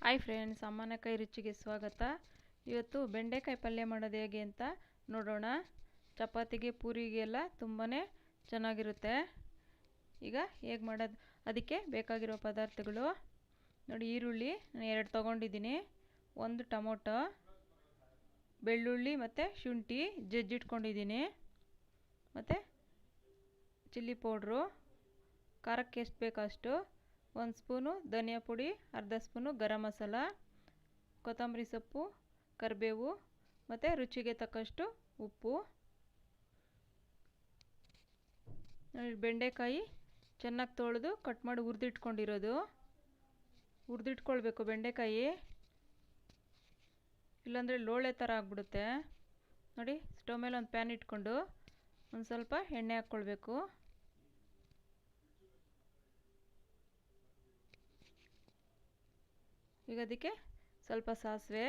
Hi friends, ಅಮ್ಮನ ಕೈ ರುಚಿಗೆ ಸ್ವಾಗತ. ಇವತ್ತು ಬೆಂಡೆಕಾಯಿ ಪಲ್ಯ ಮಾಡೋದು ಹೇಗೆ ಅಂತ ನೋಡೋಣ. ಚಪಾತಿಗೆ ಪೂರಿಗೆಲ್ಲ ತುಂಬಾ ಚೆನ್ನಾಗಿರುತ್ತೆ. ಈಗ ಹೇಗೆ ಮಾಡೋದು, ಅದಕ್ಕೆ ಬೇಕಾಗಿರೋ ಪದಾರ್ಥಗಳು ನೋಡಿ. ಈರುಳ್ಳಿ ನಾನು 2 ತೊಗೊಂಡಿದ್ದೀನಿ, 1 ಟೊಮೊಟೊ, ಬೆಳ್ಳುಳ್ಳಿ ಮತ್ತು ಶುಂಠಿ ಜಜ್ಜಿಟ್ಕೊಂಡಿದ್ದೀನಿ, ಮತ್ತು ಚಿಲ್ಲಿ ಪೌಡ್ರು, ಖಾರಕ್ಕೆ ಎಷ್ಟು ಬೇಕೋ ಅಷ್ಟು, 1 ಸ್ಪೂನು ಧನಿಯಾ ಪುಡಿ, ಅರ್ಧ ಸ್ಪೂನು ಗರಂ ಮಸಾಲ, ಕೊತ್ತಂಬರಿ ಸೊಪ್ಪು, ಕರಿಬೇವು ಮತ್ತು ರುಚಿಗೆ ತಕ್ಕಷ್ಟು ಉಪ್ಪು. ಬೆಂಡೆಕಾಯಿ ಚೆನ್ನಾಗಿ ತೊಳೆದು ಕಟ್ ಮಾಡಿ ಹುರಿದಿಟ್ಕೊಳ್ಬೇಕು ಬೆಂಡೆಕಾಯಿ, ಇಲ್ಲಾಂದರೆ ಲೋಳೆ ಥರ ಆಗಿಬಿಡುತ್ತೆ. ನೋಡಿ, ಸ್ಟವ್ ಮೇಲೆ ಒಂದು ಪ್ಯಾನ್ ಇಟ್ಕೊಂಡು ಒಂದು ಸ್ವಲ್ಪ ಎಣ್ಣೆ ಹಾಕ್ಕೊಳ್ಬೇಕು. ಈಗ ಅದಕ್ಕೆ ಸ್ವಲ್ಪ ಸಾಸಿವೆ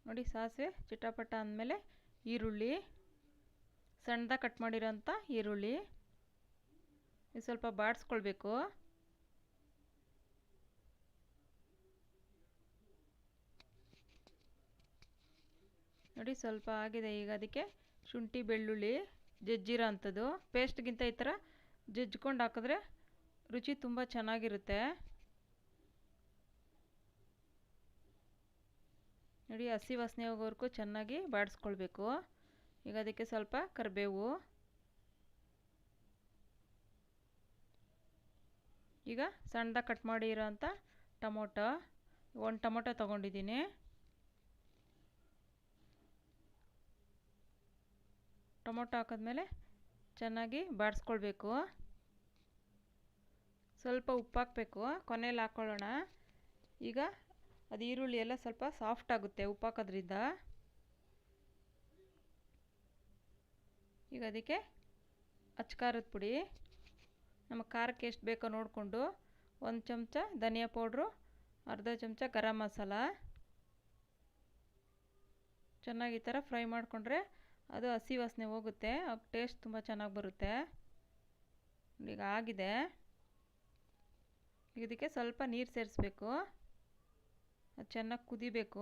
ನೋಡಿ, ಸಾಸಿವೆ ಚಿಟಪಟ ಅಂದಮೇಲೆ ಈರುಳ್ಳಿ, ಸಣ್ಣದಾಗಿ ಕಟ್ ಮಾಡಿರೋಂಥ ಈರುಳ್ಳಿ ಇದು ಸ್ವಲ್ಪ ಬಾಡಿಸ್ಕೊಳ್ಬೇಕು. ನೋಡಿ, ಸ್ವಲ್ಪ ಆಗಿದೆ. ಈಗ ಅದಕ್ಕೆ ಶುಂಠಿ ಬೆಳ್ಳುಳ್ಳಿ ಜಜ್ಜಿರೋ ಅಂಥದ್ದು, ಪೇಸ್ಟ್ಗಿಂತ ಈ ಥರ ಜಜ್ಜಿಕೊಂಡು ಹಾಕಿದ್ರೆ ರುಚಿ ತುಂಬ ಚೆನ್ನಾಗಿರುತ್ತೆ. ನೋಡಿ, ಹಸಿ ವಾಸನೆ ಹೋಗೋವರೆಗೂ ಚೆನ್ನಾಗಿ ಬಾಡಿಸ್ಕೊಳ್ಬೇಕು. ಈಗ ಅದಕ್ಕೆ ಸ್ವಲ್ಪ ಕರಿಬೇವು, ಈಗ ಸಣ್ಣದಾಗಿ ಕಟ್ ಮಾಡಿರೋಂಥ ಟೊಮೊಟೊ, 1 ಟೊಮೊಟೊ ತೊಗೊಂಡಿದ್ದೀನಿ. ಟೊಮೊಟೊ ಹಾಕಿದ್ಮೇಲೆ ಚೆನ್ನಾಗಿ ಬಾಡಿಸ್ಕೊಳ್ಬೇಕು. ಸ್ವಲ್ಪ ಉಪ್ಪು ಹಾಕಬೇಕು, ಕೊನೆಯಲ್ಲಿ ಹಾಕ್ಕೊಳ್ಳೋಣ. ಈಗ ಅದು ಈರುಳ್ಳಿ ಎಲ್ಲ ಸ್ವಲ್ಪ ಸಾಫ್ಟ್ ಆಗುತ್ತೆ ಉಪ್ಪು ಹಾಕೋದ್ರಿಂದ. ಈಗ ಅದಕ್ಕೆ ಅಚ್ಚ ಪುಡಿ, ನಮ್ಮ ಖಾರಕ್ಕೆ ಎಷ್ಟು ಬೇಕೋ ನೋಡಿಕೊಂಡು 1 ಚಮಚ ಧನಿಯಾ ಪೌಡ್ರು, ಅರ್ಧ ಚಮಚ ಗರಂ ಮಸಾಲ. ಚೆನ್ನಾಗಿ ಈ ಥರ ಫ್ರೈ ಮಾಡಿಕೊಂಡ್ರೆ ಅದು ಹಸಿ ವಾಸನೆ ಹೋಗುತ್ತೆ, ಟೇಸ್ಟ್ ತುಂಬ ಚೆನ್ನಾಗಿ ಬರುತ್ತೆ. ಈಗ ಆಗಿದೆ. ಇದಕ್ಕೆ ಸ್ವಲ್ಪ ನೀರು ಸೇರಿಸ್ಬೇಕು, ಅದು ಚೆನ್ನಾಗಿ ಕುದಿಬೇಕು.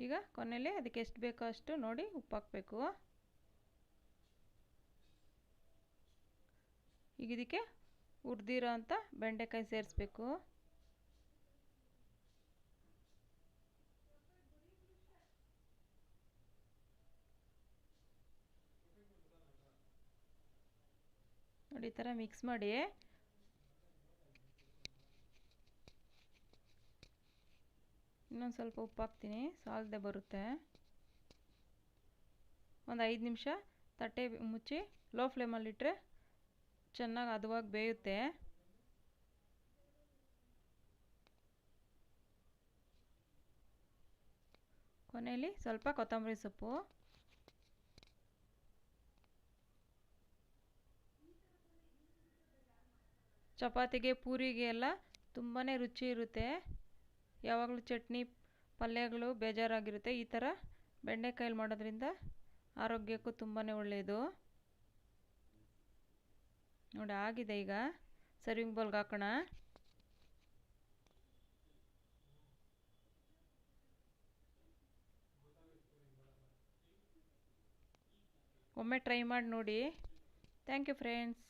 ಈಗ ಕೊನೆಯಲ್ಲಿ ಅದಕ್ಕೆ ಎಷ್ಟು ಬೇಕೋ ಅಷ್ಟು ನೋಡಿ ಉಪ್ಪು ಹಾಕಬೇಕು. ಈಗ ಇದಕ್ಕೆ ಹುರಿದಿರೋ ಅಂಥ ಬೆಂಡೆಕಾಯಿ ಸೇರಿಸ್ಬೇಕು. ನೋಡಿ, ಈ ಥರ ಮಿಕ್ಸ್ ಮಾಡಿ ಇನ್ನೊಂದು ಸ್ವಲ್ಪ ಉಪ್ಪು ಹಾಕ್ತೀನಿ, ಸಾಲದೆ ಬರುತ್ತೆ. ಒಂದು 5 ನಿಮಿಷ ತಟ್ಟೆ ಮುಚ್ಚಿ ಲೋ ಫ್ಲೇಮಲ್ಲಿಟ್ಟರೆ ಚೆನ್ನಾಗಿ ಹದವಾಗಿ ಬೇಯುತ್ತೆ. ಕೊನೆಯಲ್ಲಿ ಸ್ವಲ್ಪ ಕೊತ್ತಂಬರಿ ಸೊಪ್ಪು. ಚಪಾತಿಗೆ ಪೂರಿಗೆ ಎಲ್ಲ ತುಂಬಾ ರುಚಿ ಇರುತ್ತೆ. ಯಾವಾಗಲೂ ಚಟ್ನಿ ಪಲ್ಯಗಳು ಬೇಜಾರಾಗಿರುತ್ತೆ, ಈ ಥರ ಬೆಂಡೆಕಾಯಲ್ಲಿ ಮಾಡೋದ್ರಿಂದ ಆರೋಗ್ಯಕ್ಕೂ ತುಂಬಾ ಒಳ್ಳೆಯದು. ನೋಡಿ, ಆಗಿದೆ. ಈಗ ಸರ್ವಿಂಗ್ ಬೌಲ್ಗೆ ಹಾಕೋಣ. ಒಮ್ಮೆ ಟ್ರೈ ಮಾಡಿ ನೋಡಿ. Thank you friends.